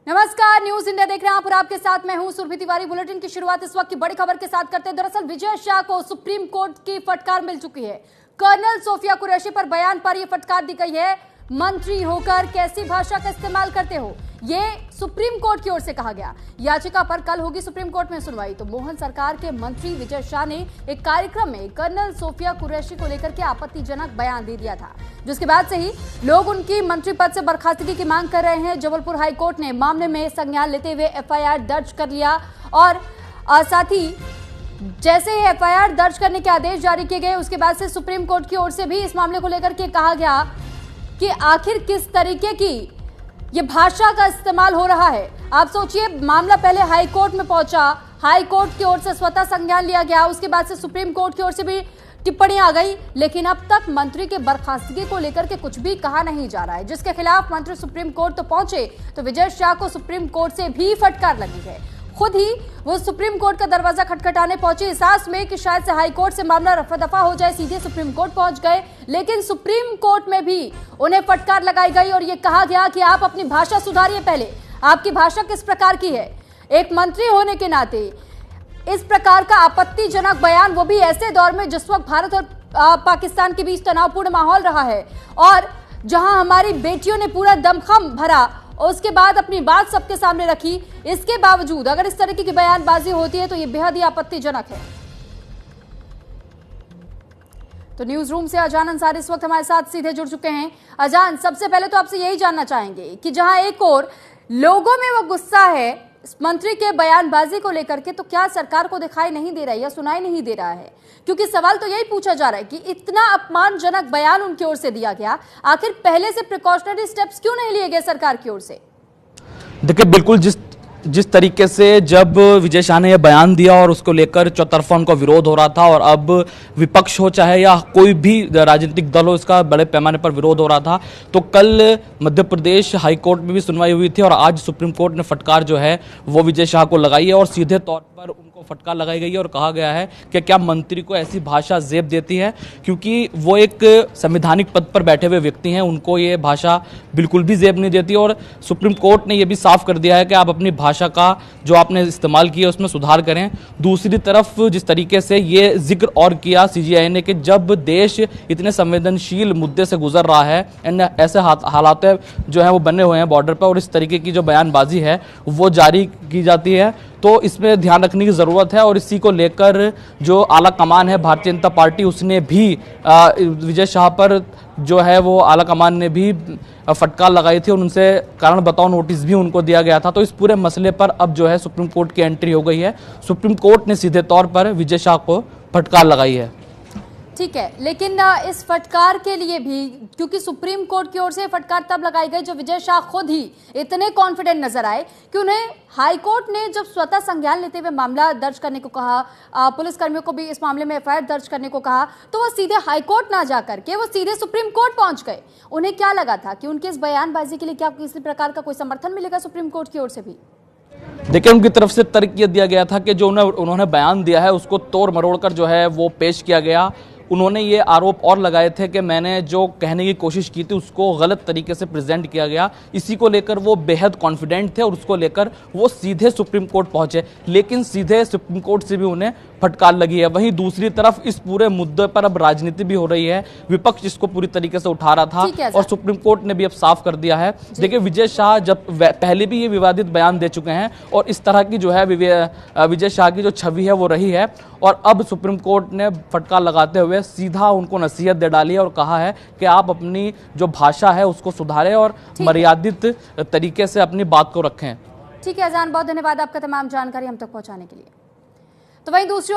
नमस्कार, news India देख रहे हैं आप और आपके साथ मैं हूं सुरभि तिवारी। बुलेटिन की शुरुआत इस वक्त की बड़ी खबर के साथ करते हैं। दरअसल विजय शाह को सुप्रीम कोर्ट की फटकार मिल चुकी है। कर्नल सोफिया कुरैशी पर बयान पर यह फटकार दी गई है। मंत्री होकर कैसी भाषा का इस्तेमाल करते हो, ये सुप्रीम कोर्ट की ओर से कहा गया। याचिका पर कल होगी सुप्रीम कोर्ट में सुनवाई। तो मोहन सरकार के मंत्री विजय शाह ने एक कार्यक्रम में कर्नल सोफिया कुरैशी को लेकर के आपत्तिजनक बयान दे दिया था, जिसके बाद से ही लोग उनकी मंत्री पद से बर्खास्तगी की मांग कर रहे हैं। जबलपुर हाईकोर्ट ने मामले में संज्ञान लेते हुए एफआईआर दर्ज कर लिया और साथ ही जैसे ही एफआईआर दर्ज करने के आदेश जारी किए गए, उसके बाद से सुप्रीम कोर्ट की ओर से भी इस मामले को लेकर के कहा गया कि आखिर किस तरीके की ये भाषा का इस्तेमाल हो रहा है। आप सोचिए, मामला पहले हाई कोर्ट में पहुंचा, हाई कोर्ट की ओर से स्वतः संज्ञान लिया गया, उसके बाद से सुप्रीम कोर्ट की ओर से भी टिप्पणी आ गई, लेकिन अब तक मंत्री के बर्खास्तगी को लेकर के कुछ भी कहा नहीं जा रहा है। जिसके खिलाफ मंत्री सुप्रीम कोर्ट तो पहुंचे तो विजय शाह को सुप्रीम कोर्ट से भी फटकार लगी है। खुद ही वो सुप्रीम कोर्ट का दरवाजा खटखटाने पहुंचे इस आस में कि शायद से हाई कोर्ट से मामला रफा दफा हो जाए, सीधे सुप्रीम कोर्ट पहुंच गए। लेकिन सुप्रीम कोर्ट में भी उन्हें फटकार लगाई गई और ये कहा गया कि आप अपनी भाषा सुधारिए, पहले आपकी भाषा किस प्रकार की है। एक मंत्री होने के नाते इस प्रकार का आपत्तिजनक बयान, वो भी ऐसे दौर में जिस वक्त भारत और पाकिस्तान के बीच तनावपूर्ण माहौल रहा है और जहां हमारी बेटियों ने पूरा दमखम भरा और उसके बाद अपनी बात सबके सामने रखी, इसके बावजूद अगर इस तरीके की बयानबाजी होती है तो ये बेहद ही आपत्तिजनक है। तो न्यूज रूम से अजान अंसारी इस वक्त हमारे साथ सीधे जुड़ चुके हैं। अजान, सबसे पहले तो आपसे यही जानना चाहेंगे कि जहां एक और लोगों में वो गुस्सा है मंत्री के बयानबाजी को लेकर के, तो क्या सरकार को दिखाई नहीं दे रहा है या सुनाई नहीं दे रहा है? क्योंकि सवाल तो यही पूछा जा रहा है कि इतना अपमानजनक बयान उनकी ओर से दिया गया, आखिर पहले से प्रिकॉशनरी स्टेप्स क्यों नहीं लिए गए सरकार की ओर से? देखिए, बिल्कुल जिस तरीके से जब विजय शाह ने यह बयान दिया और उसको लेकर चौतरफा उनका विरोध हो रहा था और अब विपक्ष हो चाहे या कोई भी राजनीतिक दल हो, इसका बड़े पैमाने पर विरोध हो रहा था। तो कल मध्य प्रदेश हाई कोर्ट में भी सुनवाई हुई थी और आज सुप्रीम कोर्ट ने फटकार जो है वो विजय शाह को लगाई है और सीधे तौर पर उनको फटकार लगाई गई है और कहा गया है कि क्या मंत्री को ऐसी भाषा जेब देती है, क्योंकि वो एक संवैधानिक पद पर बैठे हुए व्यक्ति हैं, उनको ये भाषा बिल्कुल भी जेब नहीं देती। और सुप्रीम कोर्ट ने यह भी साफ कर दिया है कि आप अपनी भाषा का जो आपने इस्तेमाल किया उसमें सुधार करें। दूसरी तरफ जिस तरीके से ये जिक्र और किया सीजीआई ने कि जब देश इतने संवेदनशील मुद्दे से गुजर रहा है, ऐसे हालात जो है वो बने हुए हैं बॉर्डर पर और इस तरीके की जो बयानबाजी है वो जारी की जाती है, तो इसमें ध्यान रखने की ज़रूरत है। और इसी को लेकर जो आला कमान है भारतीय जनता पार्टी, उसने भी विजय शाह पर जो है वो आला कमान ने भी फटकार लगाई थी और उनसे कारण बताओ नोटिस भी उनको दिया गया था। तो इस पूरे मसले पर अब जो है सुप्रीम कोर्ट की एंट्री हो गई है। सुप्रीम कोर्ट ने सीधे तौर पर विजय शाह को फटकार लगाई है। ठीक है, लेकिन इस फटकार के लिए भी, क्योंकि सुप्रीम कोर्ट की ओर से फटकार तब लगाई गई जो विजय शाह खुद ही इतने कॉन्फिडेंट नजर आए कि उन्हें हाई कोर्ट ने जब स्वतः संज्ञान लेते हुए मामला दर्ज करने को कहा, पुलिसकर्मियों को भी इस मामले में एफआईआर दर्ज करने को कहा, तो वो सीधे हाई कोर्ट ना जाकर के वो सीधे सुप्रीम कोर्ट पहुंच गए। उन्हें क्या लगा था कि उनके इस बयानबाजी के लिए क्या किसी प्रकार का कोई समर्थन मिलेगा सुप्रीम कोर्ट की ओर से भी? देखिए, उनकी तरफ से तर्क यह दिया गया था कि जो उन्होंने बयान दिया है उसको तोड़ मरोड़ कर जो है वो पेश किया गया। उन्होंने ये आरोप और लगाए थे कि मैंने जो कहने की कोशिश की थी उसको गलत तरीके से प्रेजेंट किया गया। इसी को लेकर वो बेहद कॉन्फिडेंट थे और उसको लेकर वो सीधे सुप्रीम कोर्ट पहुंचे, लेकिन सीधे सुप्रीम कोर्ट से भी उन्हें फटकार लगी है। वहीं दूसरी तरफ इस पूरे मुद्दे पर अब राजनीति भी हो रही है, विपक्ष इसको पूरी तरीके से उठा रहा था और सुप्रीम कोर्ट ने भी अब साफ कर दिया है। देखिए, विजय शाह जब पहले भी ये विवादित बयान दे चुके हैं और इस तरह की जो है विजय शाह की जो छवि है वो रही है और अब सुप्रीम कोर्ट ने फटकार लगाते हुए सीधा उनको नसीहत दे डाली है और कहा है कि आप अपनी जो भाषा है उसको सुधारें और मर्यादित तरीके से अपनी बात को रखें। ठीक है अजान, बहुत धन्यवाद आपका तमाम जानकारी हम तक पहुंचाने के लिए। तो वहीं दूसरी ओर